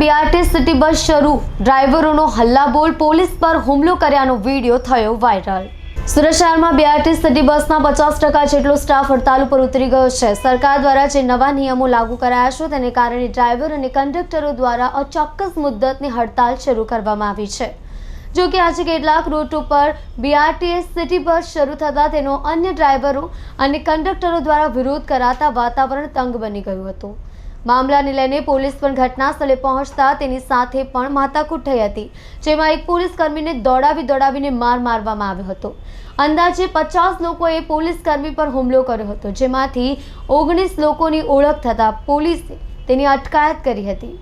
BRTS city bus શરૂ, ડ્રાઈવરોનો Halla Bol, police પર હુમલો કર્યાનો વિડીયો થયો વાયરલ। સુરત શહેરમાં બીઆરટીએસ સિટી બસના 50% જેટલો સ્ટાફ હડતાલ ઉપર ઉતરી ગયો છે। સરકાર દ્વારા જે નવા નિયમો લાગુ કરાયા છે તેને કારણે ડ્રાઈવર અને કંડક્ટરો દ્વારા અચોક્કસ મુદ્દતની હડતાલ શરૂ કરવામાં આવી છે। જો કે આજે કેટલાક રૂટ ઉપર બીઆરટીએસ સિટી બસ શરૂ થતાં તેનો અન્ય ડ્રાઈવરો અને કંડક્ટરો દ્વારા વિરોધ કરાતા વાતાવરણ તંગ બની ગયું હતું। મામલાને લઈને પોલીસ પણ ઘટના સ્થળે પહોંચતા તેની સાથે પણ માથાકૂટ થઈ હતી, જેમાં એક પોલીસ કર્મીને દોડાવીને માર મારવામાં આવ્યો હતો। અંદાજે 50 લોકોએ પોલીસ કર્મી પર હુમલો કર્યો હતો, જેમાંથી 19 લોકોની ઓળખ થતાં પોલીસે તેની અટકાયત કરી હતી।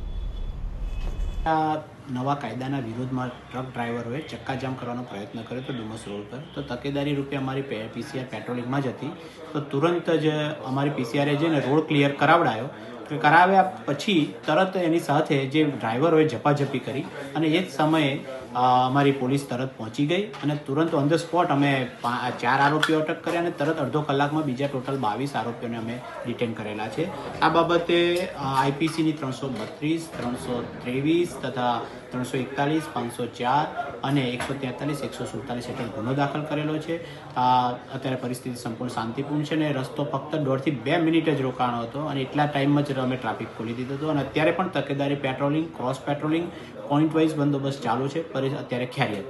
નવા કાયદાના વિરોધમાં ટ્રક ડ્રાઈવરોએ ચક્કાજામ કરવાનો પ્રયત્ન કર્યો હતો ડુમસ રોડ પર। તો તકેદારી રૂપે અમારી પીસીઆર પેટ્રોલિંગમાં જ હતી, તો તુરંત જ અમારી પીસીઆરે જઈને રોડ ક્લિયર કરાવ્યા પછી તરત એની સાથે જે ડ્રાઈવરોએ ઝપાઝપી કરી અને એ જ સમયે અમારી પોલીસ તરત પહોંચી ગઈ અને તુરંત ઓન ધ સ્પોટ અમે 4 આરોપીઓ અટક કર્યા અને તરત અડધો કલાકમાં બીજા ટોટલ 22 આરોપીઓને અમે ડિટેન કરેલા છે। આ બાબતે આઈપીસીની 332, 323 તથા 341, 504 અને 143, 147 હેઠળ ગુનો દાખલ કરેલો છે। અત્યારે પરિસ્થિતિ સંપૂર્ણ શાંતિપૂર્ણ છે અને રસ્તો ફક્ત 1.5 થી 2 મિનિટ જ રોકાણો હતો અને એટલા ટાઈમમાં જ અમે ટ્રાફિક ખોલી દીધો હતો અને અત્યારે પણ તકેદારી patrolling, cross patrolling, point wise બંદોબસ્ત ચાલુ છે, અત્યારે ખ્યારિયત